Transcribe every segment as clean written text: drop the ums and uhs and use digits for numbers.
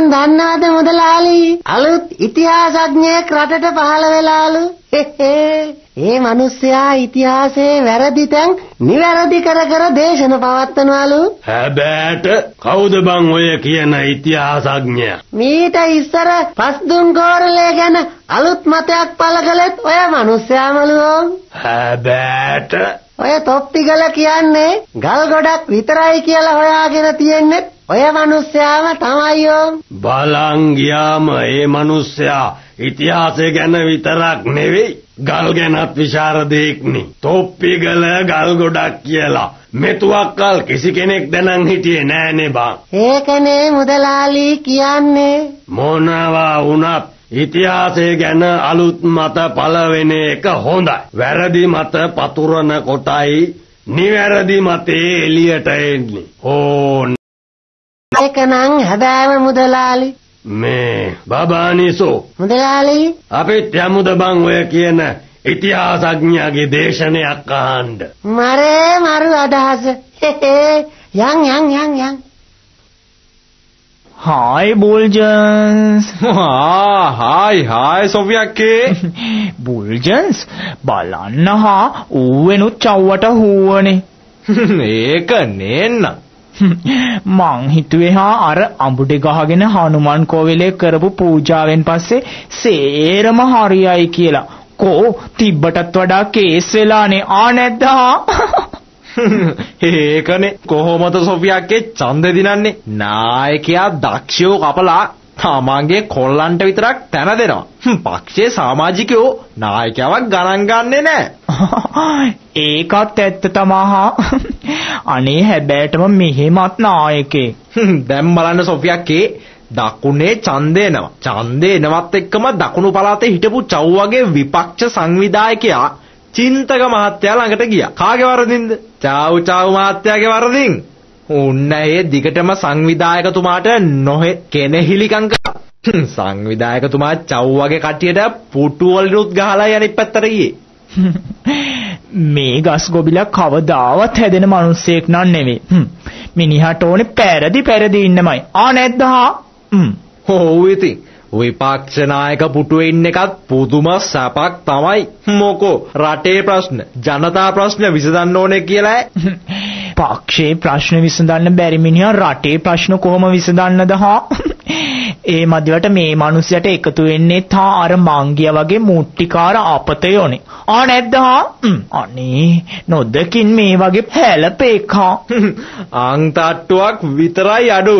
දන්නවද මුදලාලි අලුත් ඉතිහාසඥයෙක් රටට පහළ වෙලාලු. ඒ මිනිස්සයා ඉතිහාසයේ වැරදි තැන් නිවැරදි කර කර දේශන පවත්වනවලු. හැබැයිට කවුද බං ඔය කියන ඉතිහාසඥයා? මීට ඉස්සර පස්දුන් කෝරළේ ගැන අලුත් මතයක් පළ කළෙත් ඔය මිනිස්සයාමලු. හැබැයිට ඔය තොප්පිගල කියන්නේ ගල් ගොඩක් විතරයි කියලා හොයාගෙන තියෙන්නේ ඔය මිනිස්සයාම තමයියෝ. බලන් ගියාම ඒ මිනිස්සයා ඉතිහාසය ගැන විතරක් නෙවෙයි ගල් ගැනත් විශාරදෙක්නේ. තොප්පිගල ගල් ගොඩක් කියලා මෙතුවක්කල් කිසි කෙනෙක් දැනන් හිටියේ නෑනේ බං. ඒකනේ මුදලාලි කියන්නේ. මොනවා වුණත් ඉතිහාසය ගැන අලුත් මත පළවෙන එක හොඳයි. වැරදි මත පතුරන කොටයි නිවැරදි මතේ එළියට එන්නේ. ඕන ඒකනම් හැබෑම මුදලාලි. මේ බබානිසෝ මුදලාලි අපිත් යමුද බං ඔය කියන ඉතිහාසඥයාගේ දේශනයක් අහන්න. මරේ මරු අදහස. යන්. Hi Buljans. Hi Sofiakke. Buljans බලන්න හා ඌවෙනුත් චව්වට හුවනේ. ඒක නේන්න. මං හිතුවේ හා අර අඹුඩේ ගහගෙන හනුමන් කෝවිලේ කරපු පූජාවෙන් පස්සේ සේරම හරියයි කියලා. කෝ තිබ්බටත් වඩා කේස් වෙලානේ නැද්ද? ඒකනේ කොහොමද සොෆියාගේ ඡන්දෙ දිනන්නේ? නායකයා දක්ෂයෝ කපලා තමන්ගේ කොල්ලන්ට විතරක් තැන දෙනවා. පක්ෂයේ සමාජිකයෝ නායකයාවක් ගණන් ගන්නෙ නෑ. ඒකත් ඇත්ත තමා. අනේ හැබැයිටම මෙහෙමත් නායකේ. දැන් බලන්න සොෆියාගේ දකුණේ ඡන්දේ එනවා. ඡන්දේ එනවත් එක්කම දකුණු පළාතේ හිටපු චව්වගේ විපක්ෂ සංවිධායකයා චින්තක මහත්තයා ළඟට ගියා. කාගේ වරදින්ද? චව් මහත්තයාගේ වරදින්. උන්න ඒ දිගටම සංවිධායකතුමාට නොහෙ කෙනෙහිලිකම් කළා. සංවිධායකතුමා චව්වගේ කට්ටියට පුටු වලිනුත් ගහලා අනිත් පැත්තට ගියේ. මේ ගස් ගොබිලා කවදාවත් හැදෙන මිනිස්සෙක් නන් නෙවෙයි. මිනිහට ඕනේ පෙරදි ඉන්නමයි. නැද්ද? ඔව් ඉතින් විපක්ෂ නායක පුටුවේ ඉන්න එකත් පුදුම සැපක් තමයි. මොකෝ රටේ ප්‍රශ්න ජනතා ප්‍රශ්න විසඳන්න ඕනේ කියලා. පක්ෂේ ප්‍රශ්න විසඳන්න බැරි මිනිහා රටේ ප්‍රශ්න කොහොම විසඳන්නද? ඒ මැදවට මේ මිනිස්සයාට එකතු වෙන්නේ අර මංගියා වගේ මුට්ටිකාර අපතයෝනේ. නැද්ද? අනේ නොදකින් මේ වගේ හැලපේකා. අං තට්ටුවක් විතරයි අඩු.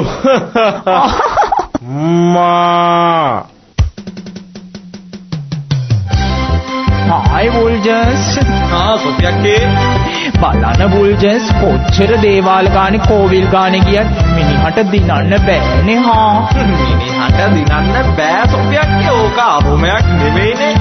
Hi Buljans. සොෆියාගේ බලන්න Buljans කොච්චර දේවාල ගානේ කෝවිල් ගානේ ගියත් මිනිහට දිනන්න බෑනේ. මිනිහට දිනන්න බෑ සොෆියාගේ. ඕක අරුමයක් නෙමෙයිනේ.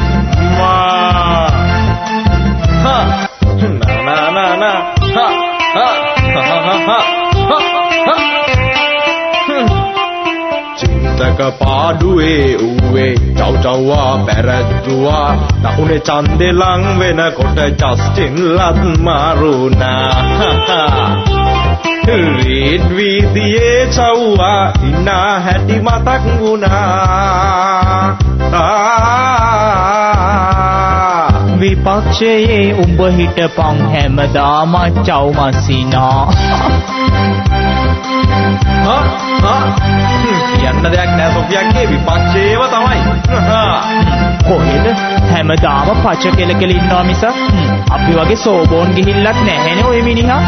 චින්තක පාඩුවේ ඌවේ චව්වා පැරද්දුවා දකුණේ ඡන්දේ ලං වෙනකොට ජස්ටින් ලත් මාරුණා. රීඩ් වීදියේ චව්වා ඉන්න හැටි මතක් වුණා. විපක්ෂයේ උඹ හිටපන් හැමදාම චව් මසිනා. කියන්න දෙයක් නෑ සොෆියාගේ. විපක්ෂයේව තමයි. කොහෙද හැමදාම පච කෙලකෙල ඉන්නවා මිස අපි වගේ සෝබෝන් ගිහිල්ලත් නැහැනේ ඔය මිනිහා.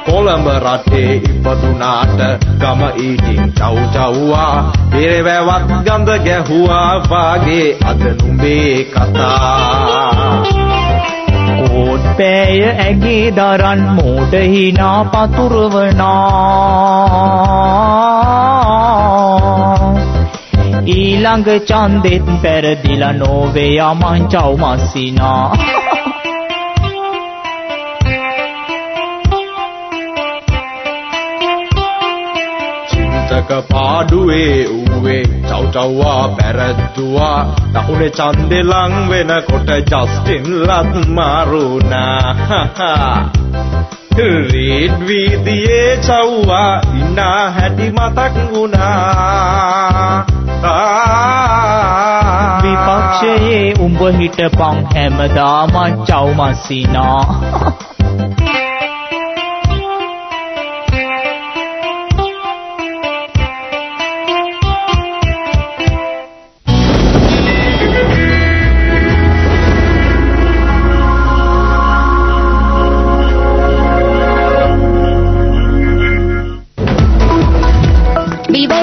කොළඹ රටේ ඉපදුනාට ගම ඊටින් චව්වා පෙරවැවත් ගඳ ගැහුවා වාගේ අද නුඹේ කතා. කෝට් පෑය ඇගේ දරන් මෝඩ හිනා පතුරවනා. ඊළඟ ඡන්දෙත් පෙරදිලා නොවේ යමන් චව් මස්සිනා. එක පාඩුවේ ඌවේ චව් චව්වා පැරද්දුවා දකුණේ ඡන්දේ ලං වෙනකොට ජස්ටින් ලත් මාරුණා රීඩ් වීදියේ චව්වා ඉන්න හැටි මතක් වුණා විපක්ෂයේ උඹ හිටපන් හැමදාම ciao මස්සිනා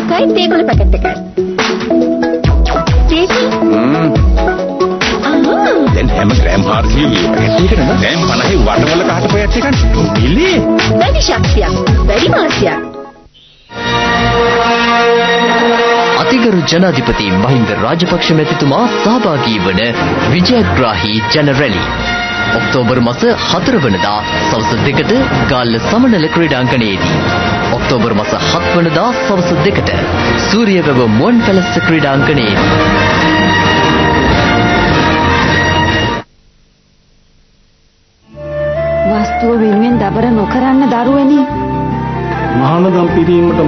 Kait teko le paket tekan. Teki? දැන් හැම ග්‍රෑම් 400 මේ පැකට් එකකට නම් ග්‍රෑම් 50 වටවල කහට පොයත් එකක් මිලි වැඩි ශක්තියක් වැඩි මාසයක්. අතිගරු ජනාධිපති මහින්ද රාජපක්ෂ මැතිතුමා සහභාගී වන විජයග්‍රාහී ජන රැලි ඔක්තෝබර් මාස 4 වෙනිදා සවස් 2ට ගාල්ල සමනල ක්‍රීඩාංගණයේදී ඔක්තෝබර් මාස 7 වෙනිදා සවස් 2ට සූරියවැව මුවන් පැලස්ස ක්‍රීඩාංගණයේදී වස්තුව වෙනුවෙන් දබර නොකරන්න දරුවනි. මහානදම් පිරීමට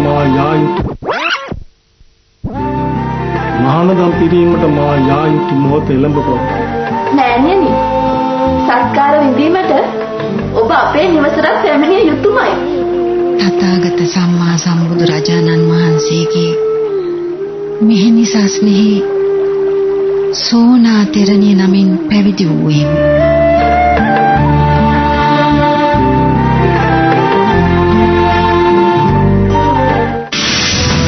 මා යා යුතු මොහොත එළඹපොත්. නෑනේනි. සත්කාර විඳීමට ඔබ අපේ නිවසට පැමිණිය යුතුමයි. තථාගත සම්මා සම්බුදු රජාණන් වහන්සේගේ මෙහෙණි සස්නෙහි සෝනා තෙරණිය නමින් පැවිදි වූෙමි.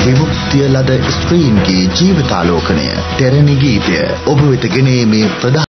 විමුක්තිය ලද ස්ත්‍රීන්ගේ ජීවිතාලෝකනය තෙරණි ගීතය ඔබ වෙත ගෙනීමේ